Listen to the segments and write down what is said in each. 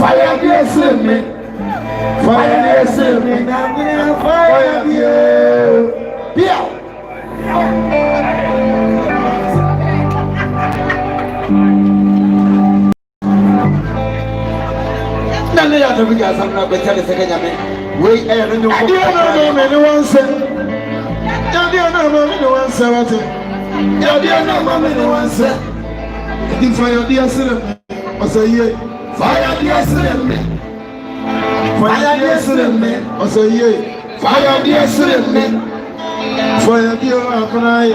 Fire yes me. Fire yes me. Fire yes. Yeah. None of the guys I'm not going to tell the second man. Wait, I don't know anyone said. I don't know anyone said. I don't know anyone said. If fire dear Sim, I say, fire dear Sim, fire dear Sim, I say, fire dear Sim, fire dear Apana,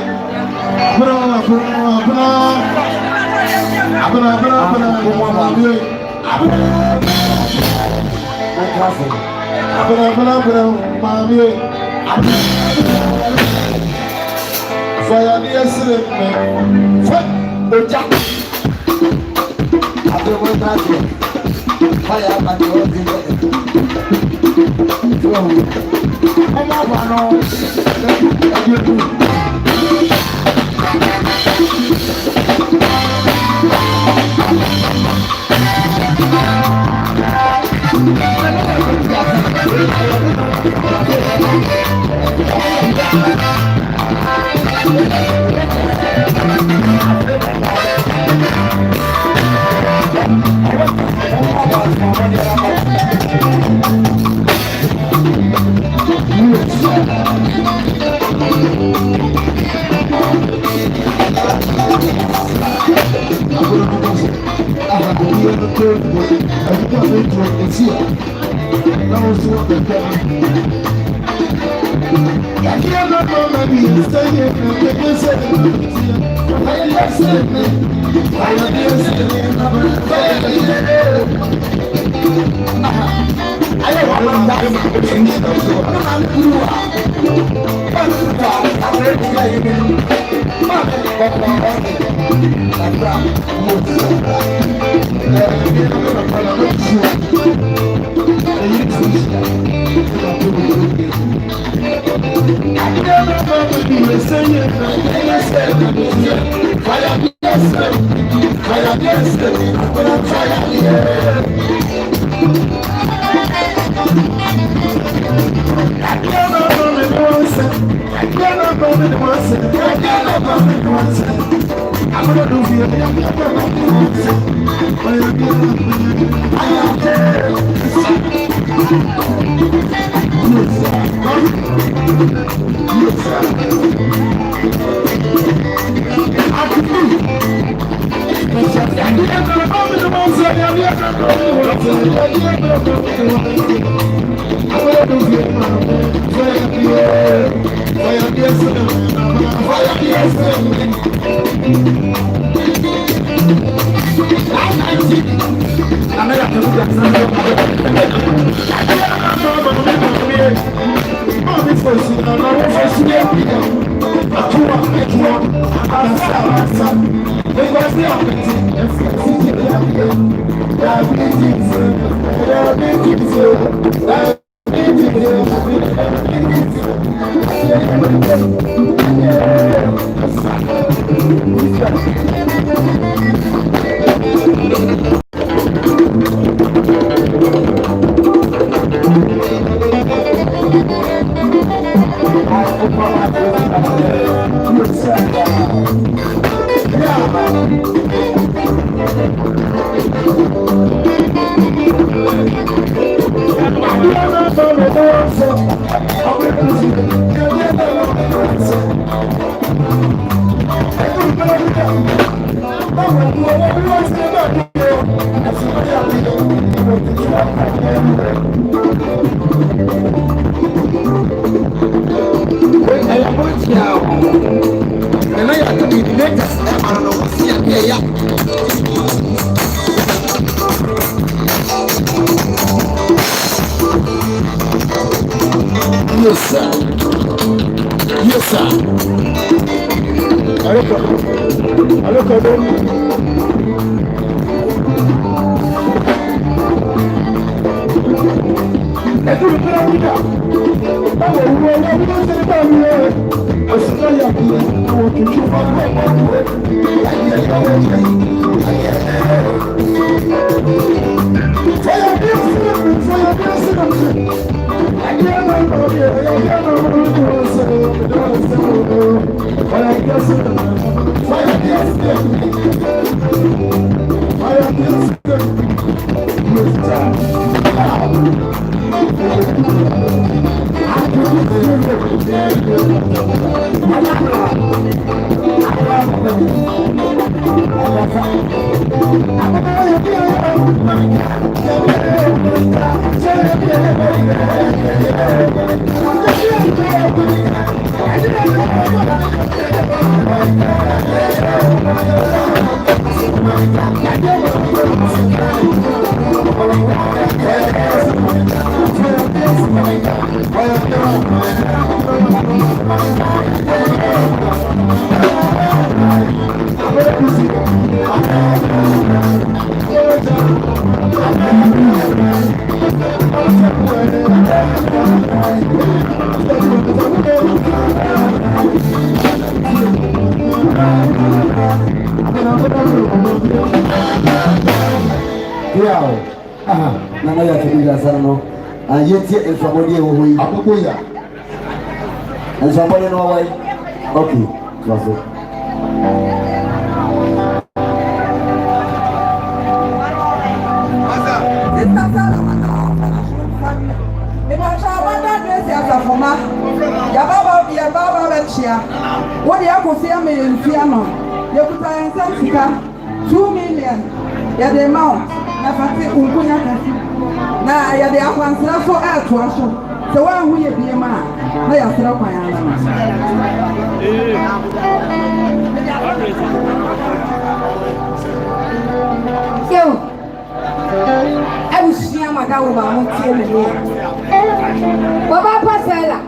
fire dear Sim, fire at your Yes, sir. Yes, sir. Fire! Nana ya kibira sana yeti elfamodi ewo akoko ya elfamodi no wai okay klaso ya baba benchia wodi akofia me enfia no ye kuta ensem sika 2 million ya the amount na fati unkunya kasi na ya de akwansira so ato aso se wa hu ye bie ma na ya sira kwan ya na yo abusia magawo ba mo tie me ni baba pasela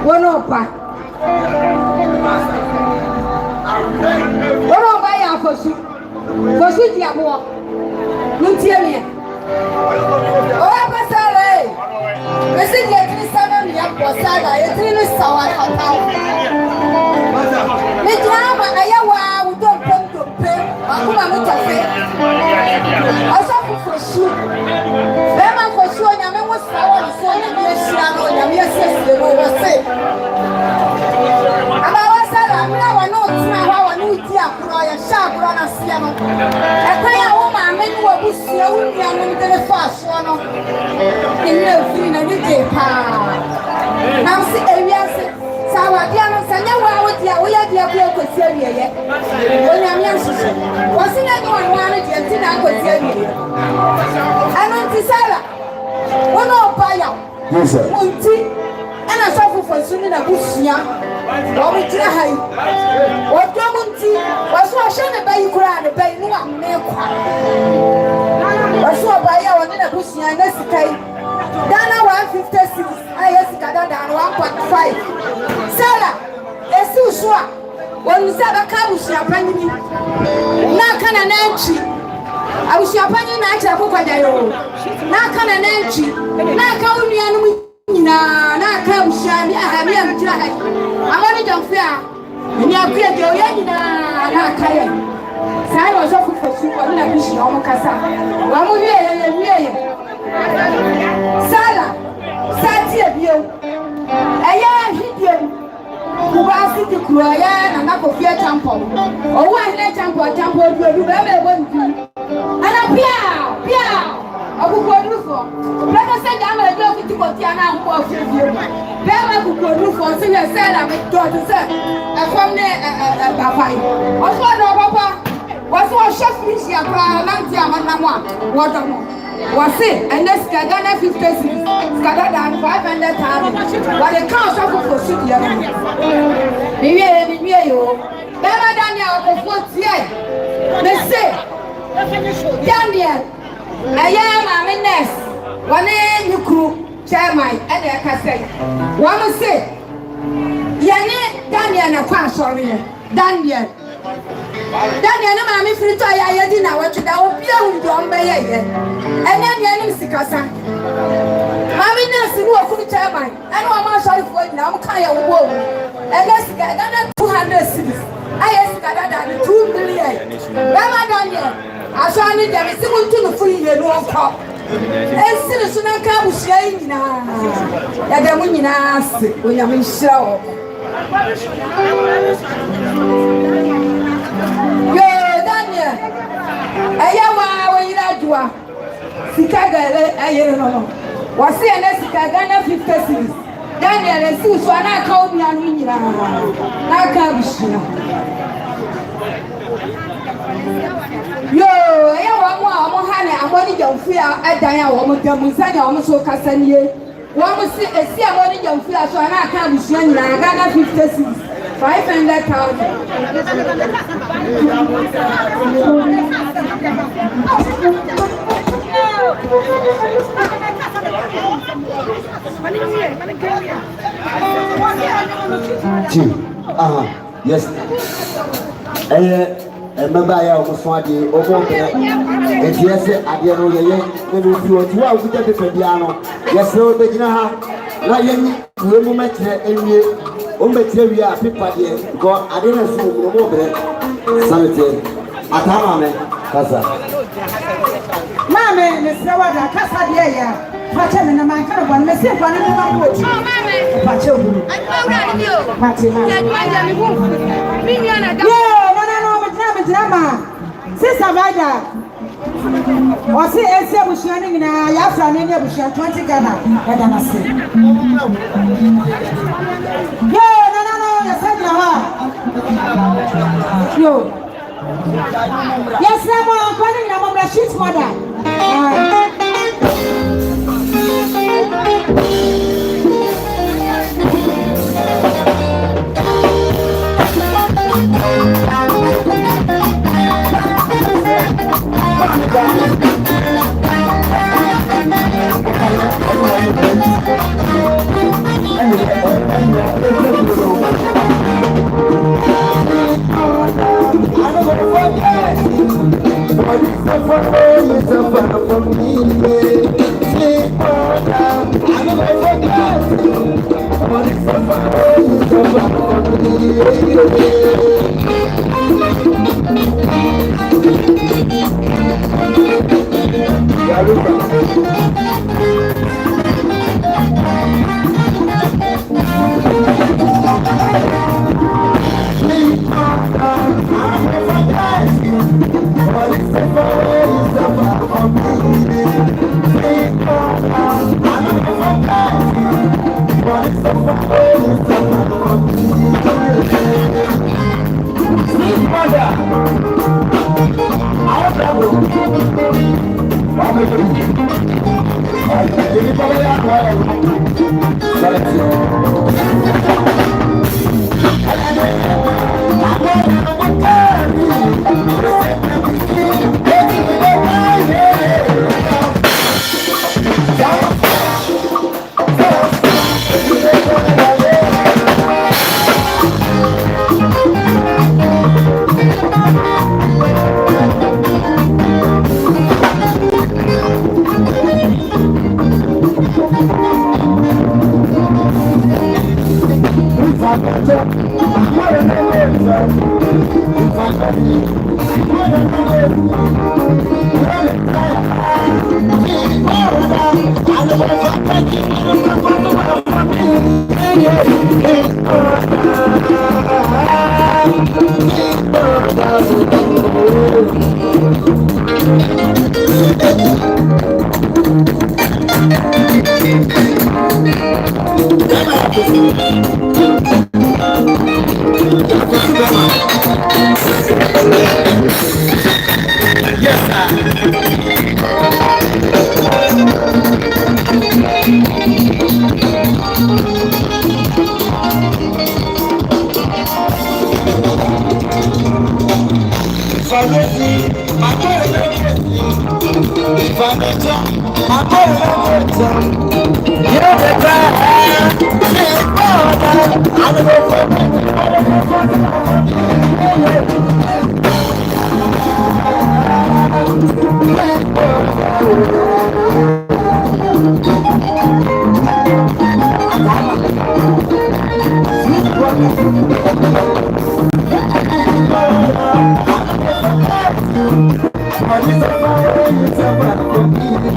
wono pa ya fosu di abo ntie me o pasela mesi di etini sana mi ya pasela etini ni sawa kata mi drama ayawa udo pompe akuma mutafe asafu fosu bema fosu onyame wo sawa ni so onyame ehira no onyame esese no wo se aba wasala mra wa no tina wa wa no ti akro ya sha akro na sia no ekwan ya wo ma me ni wo busia wo nua no ni tele fa so no ina firi na ni je pa na si ewiase sawa dia no sanya wa wo dia wo ya dia ko kwesi awieye onyame ansusu wo si na ni wo no ano dia ti na kwesi awieye ano ti sala wo no pa ya yes sir unti ana safu fasuni na busia wo bi tira hai wo to munti wo so hye ne bayi kura ne bayi no wa me kwa wo so bayi a wo ne na busia na sikai Dana 156 ayesi kada dana 1.5 sala esi usua wonu saba ka busia panyi na kana na nchi abusia panyi na acha ko kwada yo na kana na nchi na ka unua no nyina na ka busia ni aha mi am tira hai amani jamfia ni akue de o ya nyina na ka ye sai wo so fufu ko na busia o mukasa wa mu wie sala sati ebio eye hidie kuba siti kuaya na nakofia champo owo ahile champo du be be bonti ana pia okukodufo brother say ga ma do fiti koti ana ho afie be ma okukodufo se we sala me do se e fam ne bafai oso do papa waso chef ni ya pra na ntia manamo a wodomo wasi ene skagana 50 cedis skagana 500,000 but the count of for city ya mi yo bema Daniel ko tie me say Daniel aya ma me nurse wane nyukru chairman ene ka say wa mo say yani Daniel na kwa sorry Daniel na mami frito ya yedi na wetda obi ahu do mbe ye ene nim sikasa mami na sinu okunu chairman ene o ma sorry for na am kan ya wo ene sika Ghana 200 cedis aye sika dada 2 million bema Daniel aso ani de mi simu ntunu fu ye no okọ Esse não acaba cheio na. É da menina, o nome show. Yo, Daniel. Aí eu ir a doar. Se caga, aí não. Você é nesse cagana 50 cents. Daniel, se o senhor não acaba na menina, não acaba cheio. Yo, eu amo hane amoni jamfi a dan ya wo mudamusa ya wo so kasanie wo mu si esi amoni jamfi a so na aka busia nyina Ghana 56 500,000 Yes. Remember, I was one day over there. And yes, I didn't know you were 12 with the piano. Yes, no, but you know how. Like, we met in the Ometeria, people, God, I didn't see no more. Sanity. Atama, Casa. Mamma, Miss Rawada, Casa, yeah. Pacha na mankana bwana mesia kwa nini mambo pacha huyu pacha mimi ana no drama sisa vaja osi ese bushani na yafra nene bushia 20 Ghana eda na se no yasema ha yo yasema kwa nini na mambo shit mother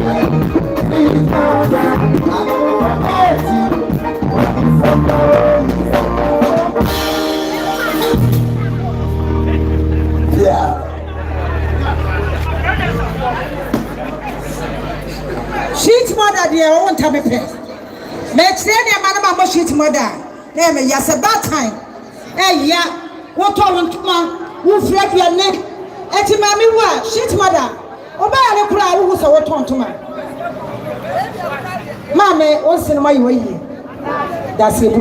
I'm sheet mother dear won't have a pet. Make any man of sheet mother. Name me, yes, about time. Eh, yeah, what all want to man who flap your neck. At your mammy, what sheet mother. Obey the crowd who's a what on to man. Mammy, what's in my way? That's it.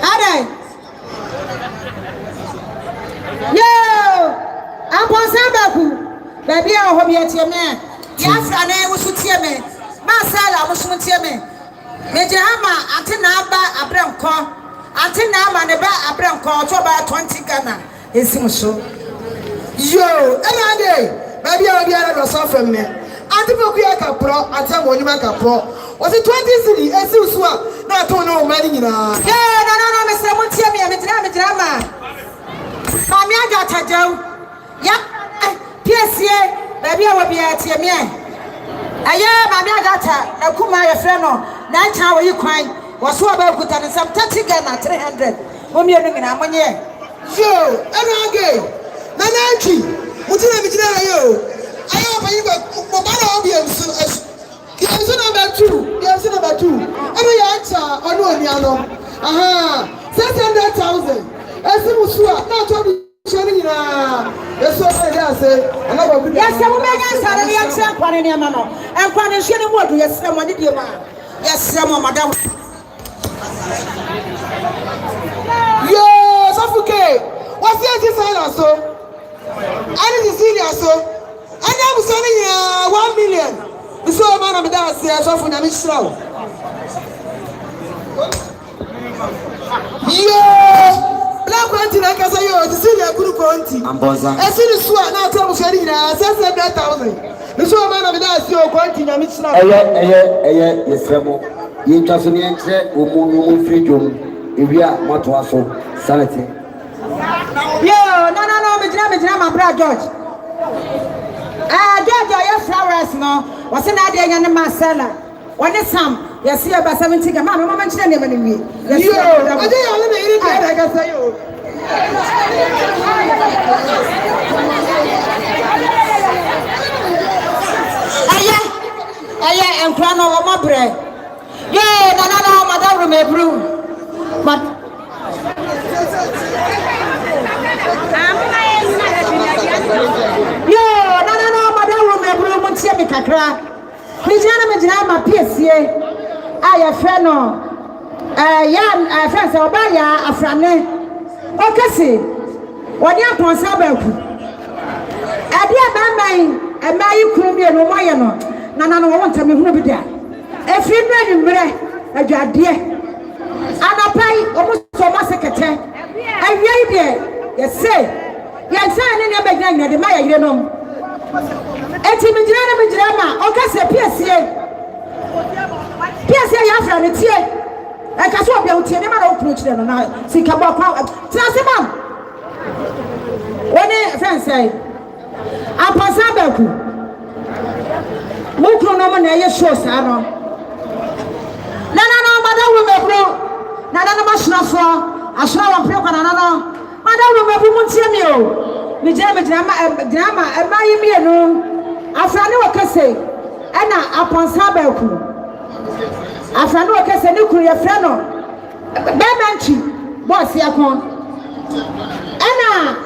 Alright. Yo, I'm Sabaku. Baby, I hope you're your man. Yes, I know what's with your man. Marcella was with your man. Major Hammer, Atenaba, Abramco, Atenama, and about Abramco, to about 20 Ghana. It's so. Yo, any day, maybe I'll be out of something. Antipoca Pro, I tell you, Pro. Was it 20 city? As you swap, not to know money. No, Mr. Montiami, I'm a drama. Mammy, I got a Joe. Yep, PSA, baby, I will be at your man. I am Mammy, I got a Kuma, your friend. 9 hours you crying was so about good and some 30 Ghana 300. When you're in Ammonia. Yo, and again, Nanaki, what did I be you? I am a mobile audience. Yes, number 2. Yes, number 2. Every answer on one yellow. Aha, 600,000. As it was not showing yes, I will make us a reaction for any man. And for the shilling what yes, someone did you, yes, someone, madam. Yes, okay. What's the design so? I didn't see that so. And I was sending 1 million. So man of that says off when I'm slow. Yeah, black country like I say, you see the good country. I see the sword now. Tell me, I said 700,000. The so man of that your country, I'm slow. Yes, Remo. You just answer, Umu freedom. If you are what was so sanity. Yeah, no, my brother George. George, your flowers no. Was an idea and Marcella. When it's some, you see about 70 Mamma, Mamma, and me. I can say you. I am crown over my bread. Yeah, no, Madame may brew. But me kakra mijana mijana ma piesie aya fe no ya friends oba ya afrane okese woni aponsa baku ade abaman emayi kurumie no moye no na no wonta me hunu bi da efi no nwumre adwade anapai omuso ma sekete awie de yese yansa ne ne bagina nyina de ma ya yire no eti mijira ma okase piesie ya afra ne tie e ka so obia utie ne ma na okunu kire no na sika bo kwa transema woni friends say apasa baku mukru no mo na ye show sa no na madawo mebro na ma shrafo ashra wa pre kwa na madawo mebro mu tie mi o mijira ma emayi mi enu afrani wakase ena aponsa baku afrani wakase ne kuru ye frɛ no bemanchi boss yakon ena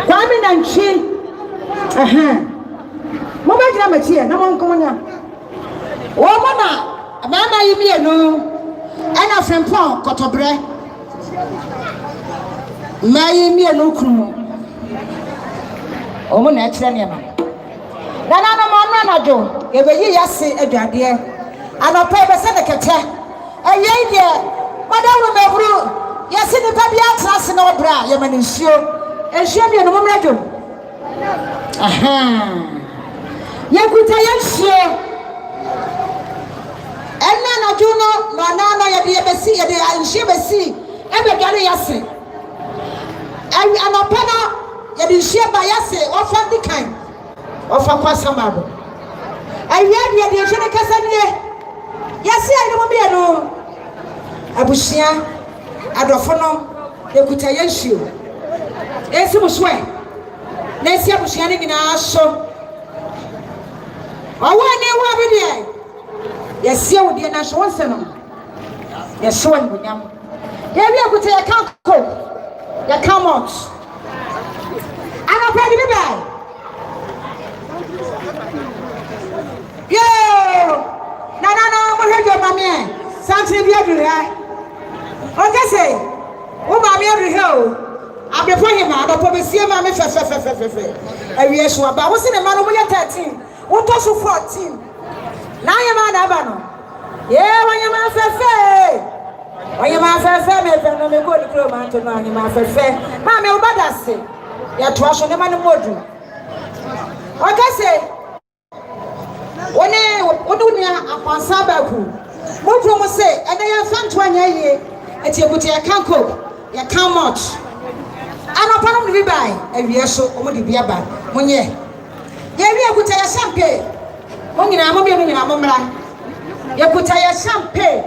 kwami nanchi mo ba gina machie na mo nkonya wo mo na mama yi mi enu ena frempon kotobre mayi mi enu kunu omo na ekire ne ma na mo na jo ebeyi yase aduade anopa be se de kete eyei de madawo mebru yase ne pa bia trase na obra ye mani nsuo mi enu mo na jo yakuta yansuo enna na jo no na ye de besi ye de anhye besi ebe gare yase anopa na ye de nhye ba yase ofa dikan ofa kwasa mabo ayia de hye ne kasa ne yase ayi mo bia no abusia adofo no yakuta yansuo esi muswe na esi abusua ne nyina so owo ne wo abede yesi awudie na so wonse no yesi won bunyam ya wi akuta ya kanko ya kamot ana pedi be yo na mo hejo mame santre bi aduru ha o kese o mame aduru ha o abefo hima adopo be sie mame fe awie so aba wo se ne ma no mo ye 13 wo to so 14 na ye ma na aba no ye wanya ma fe oye ma fe me fe no me go ni kro ma to no anyi ma fe ma me obada se ya to aso ne ma ne modu o kese one nia apansa ba ku modu mo se ene ya fanto anya ye eti ebuti ya kanko ya kamot ano panom ni bibai awie so omo di bia ba monye ye wi akuta ya champagne mo nyina mo bi nyina mo mra ye kuta ya champagne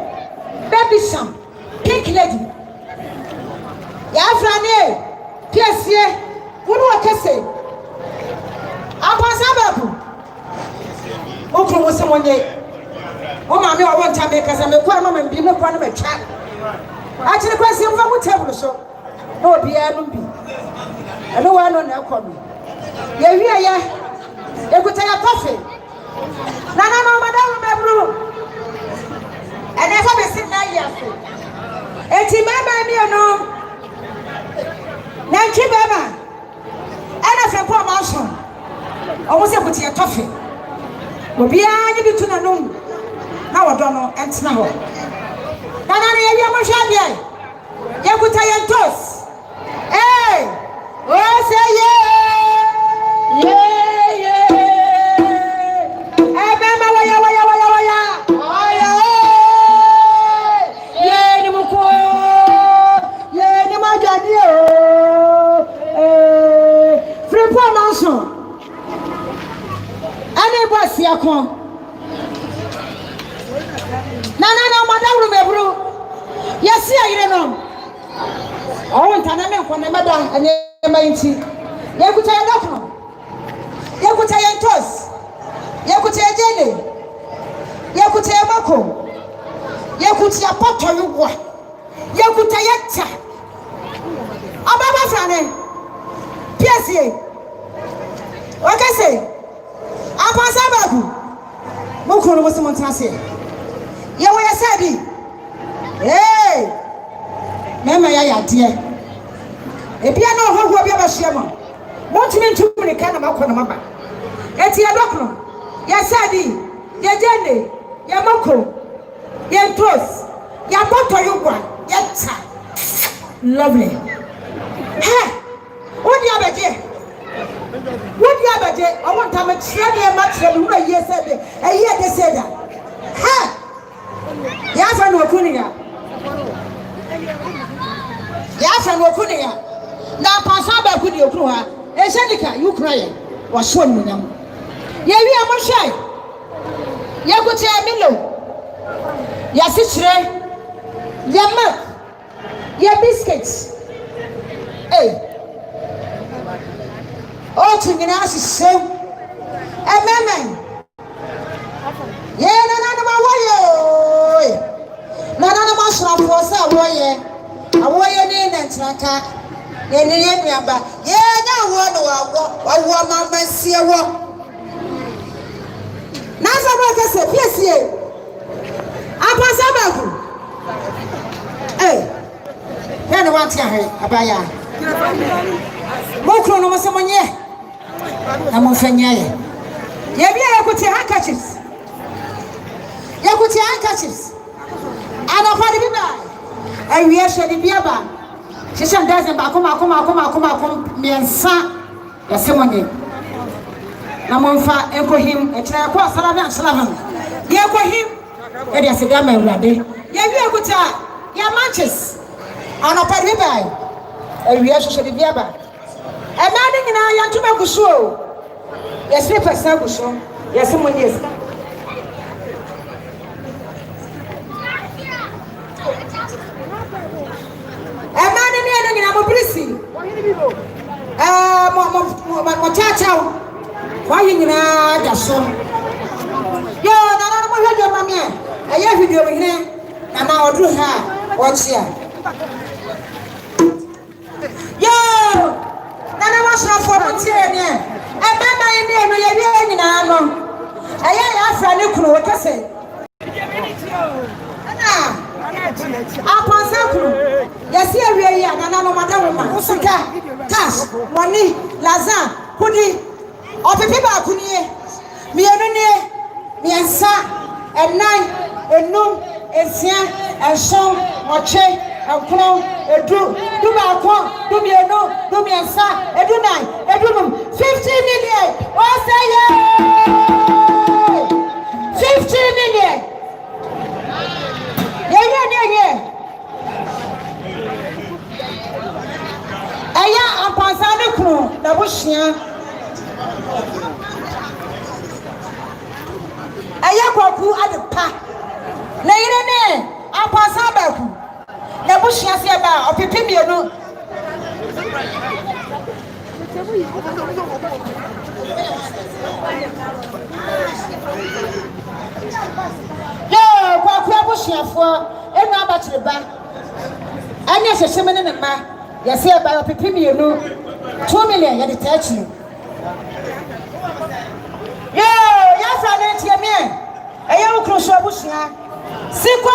baby sham pink lady ya frane piesie wonu akese apansa ba ku okro mo se monye o ma me owo nta me kasa me kwa ma mbi me kwa na metwa a kire kwasi mfa mu table so na obi anu bi eno wa no na ekọ mi ye wi ya ekuta ya coffee na madam mebru ene fa be sit na ya so eti mama mi no na nchi baba ana fe kwa ma so o mo se kuta ya coffee obi anyi bi tu na no na wodo no entna ho na ye wi mo hwa de ye kuta ya toast oh say yeah mama waya oya ye ni muko ye ni majani free promotion ani boss yakon na madam mebru yesi ayire no oh ntana me nkone meda ane mainti ye kuta ya dokno ye kuta ya ntos ye kuta ya jene ye kuta ya mako ye kuta ya poto yuwa ye kuta ya ta ababa frane piesie wakase apansa bagu mokoro mo simo ntase ye wo ya sadi mema ya yade ebia na hoho bia ba hia mo montini ntumri ka na makọ na maba eti ya dokno ya sadi ya jene ya mako ya ntos ya boto yugwa ya ta lovely odi abaje I want to make sure they match them who yes said a year they said that ya no kunia ya no kunia na pasa ba kudi okru ha e shenika you cry was so munyam ye wi amohwai ye gutie milo ya sichire ya milk ya biscuits oh tingina asise amen ye na ma woyo na ma sra for say awoye ni nantraka ye ni ye nuaba ye na wo no wo mama sie wo na so ba ke se piesie apa sabaku ya no want ya he abaya mokro no mo monye na mo fanya ye bia yakuti handkerchiefs ana fadi biba awie hwede bia ba shisha ndaze ba koma miensa ya semonye na monfa ekohim etra kwa salavan ye ekohim e dia se gama urade ye wi akuta ya manches ana fadi biba awie hwede bia ba emade nyina ya ntuma guso ya sleepers guso ya semonye emane ni ene nyina mo prisi Chacha, why you know just so? Yo, no, what have your mammy? I have video here, and now I'll do her. What's here? Yo, Nana was not for what's here. And then my name, I have friend who what I say. Upon Saku, yes, here we are, and no matter what, Osaka, cash, money, Lazan. Kuni, or the people kuni, me and sa, and nine, and no, and sian, and song, or che, and clown, and do my do me a no, do me and sa, and do nine, and do them 50 million. Oh, say yeah! 50 million. Yeah. Aya ampasane kunu na bushia aya kwaku adepa na yire ne ampasa ba ku na bushia se ba opepe mienu yo kwaku abushia fo enu abatire ba anya hyehyeme ne ma ya se ba opepe mienu 2 million ya de tachi yo ya fra na tie me eya ukro so abushia siko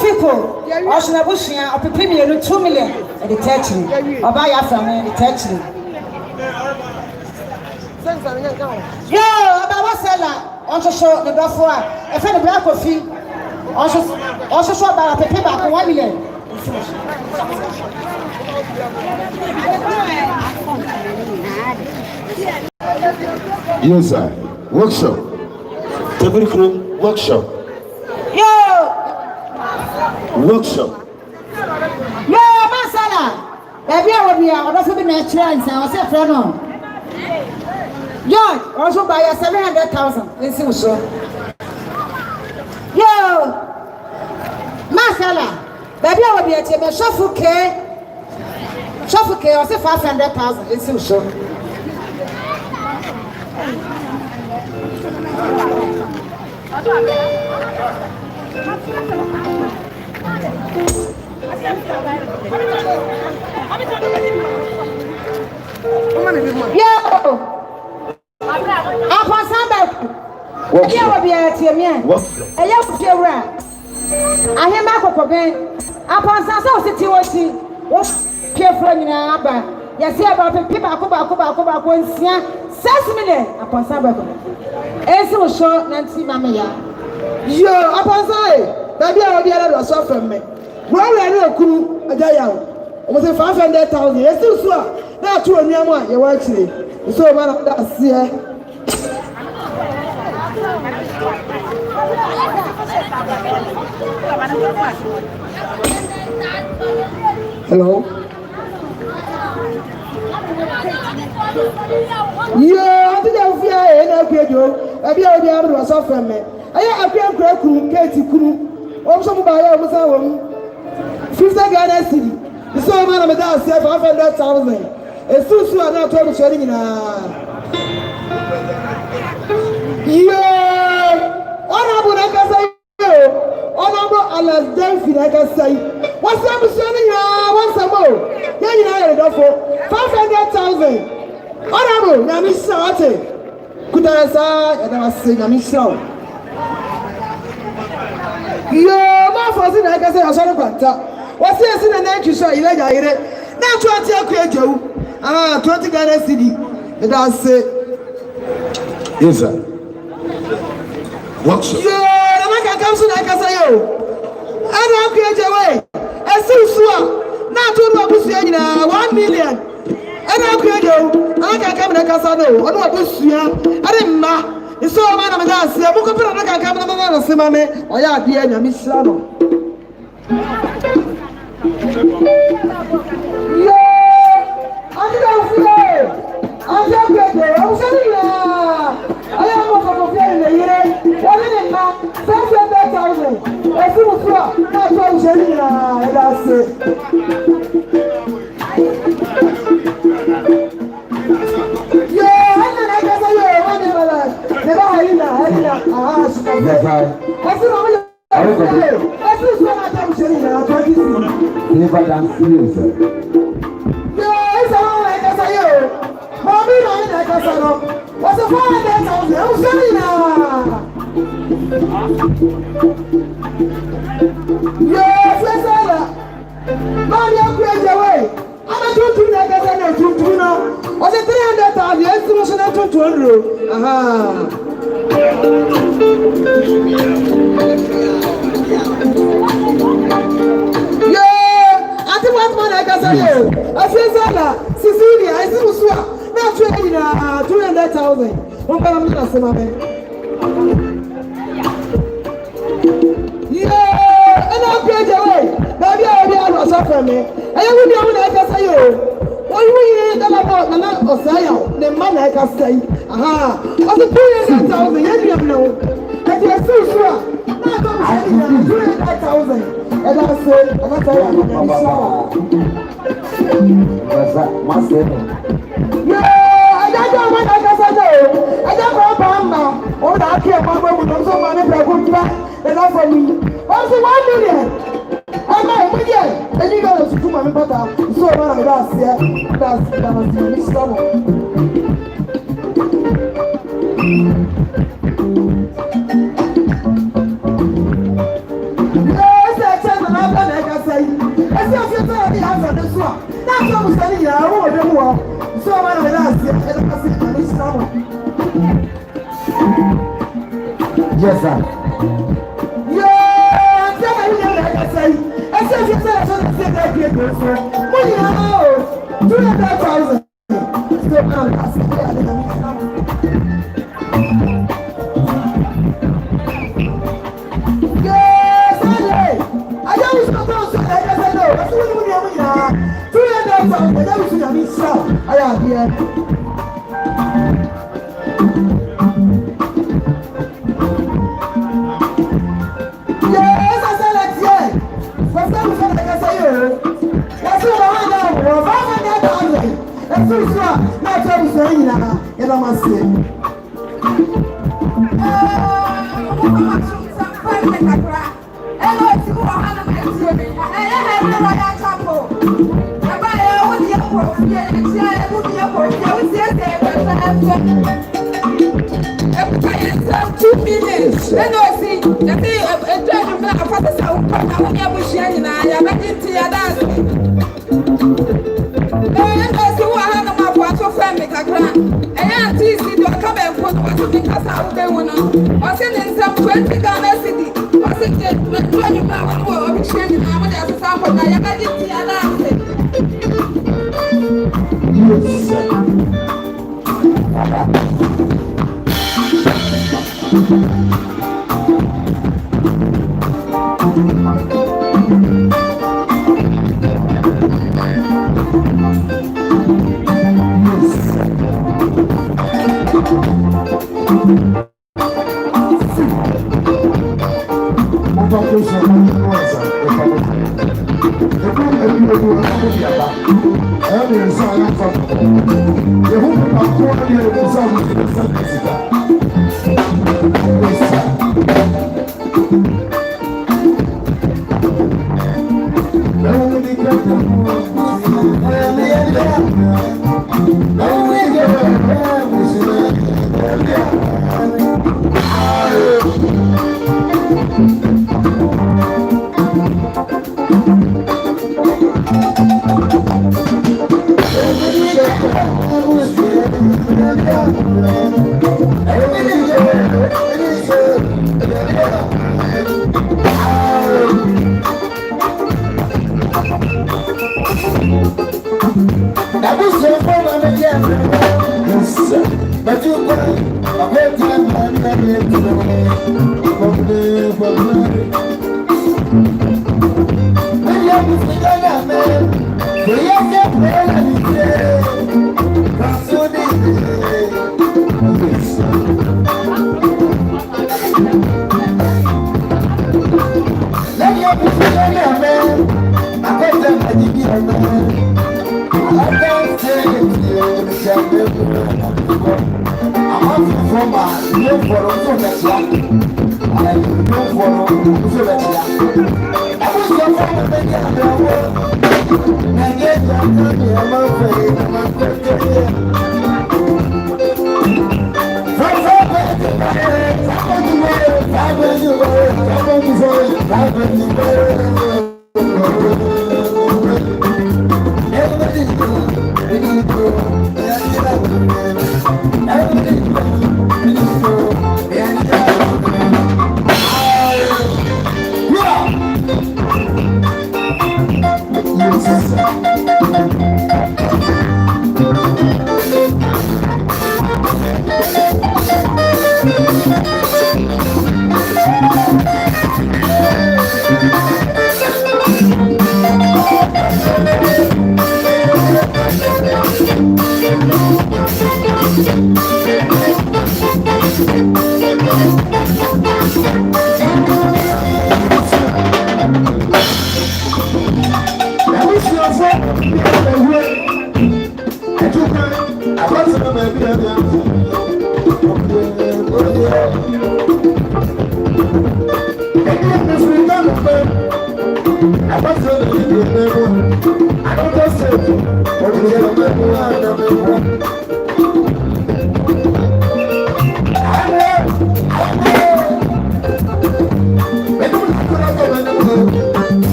Fiko. Oshina bushia opepe mienu 2 million ya de tachi oba ya fra na de tachi yo aba wasela onso so the dofo a e fe ne black coffee onso so aba pepe ba ko 1 million yes sir workshop table crew workshop workshop yo masala baby awobia odofo bi na chance o se friend no George also buy 700,000 in Simuso. Yo, Masala, baby, I will be at your Shofuke, or say 500,000 in Simuso. Yo. Upon Sunday, you will be at your man. A young Fiora. I hear Marco Cobain. Upon Sunday, City was careful in Abba. Yes, about the people, Kuba, 6 million upon Sunday. As was short, Nancy Mamma. Yo, upon Sunday, baby, I will be able to suffer me. Well, I know Kuru, a day out. Was a 500,000. Yes, still so. Now, 2 and Yama, you're actually. So, man, that's here. Hello? Yeah, I think I'll fear and I'll be able to suffer me. I appear to Katie Kuru. Also, by almost 50 Ghana City. So, man, I'm at 500,000. It's too soon. I'm not trying to share it yeah, honorable, I can say, honorable, Alas Delphi, I can say, what's up, what's some more? Yeah, you know, for 500,000. Honorable, Namisha, could I say, and I was saying, Namisha. Yeah, my father, I can say, I saw the panta. What's this in the night you saw? You let it. Now, 20 Joe. 20 Ghana City. And I say, yes, sir. Workshop. Yeah, I'm not going to say, yo. I don't create a way. I see Sua. Now, 1 million. I don't create you. I can't come to Casano. I don't want to I didn't ma. It's so man of that. I book up and I can't come to the Simame. Oh, yeah, dear, Miss Sano. I am not Esse musua, na tua engenharia, é da se. Yes, sir.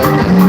Thank you.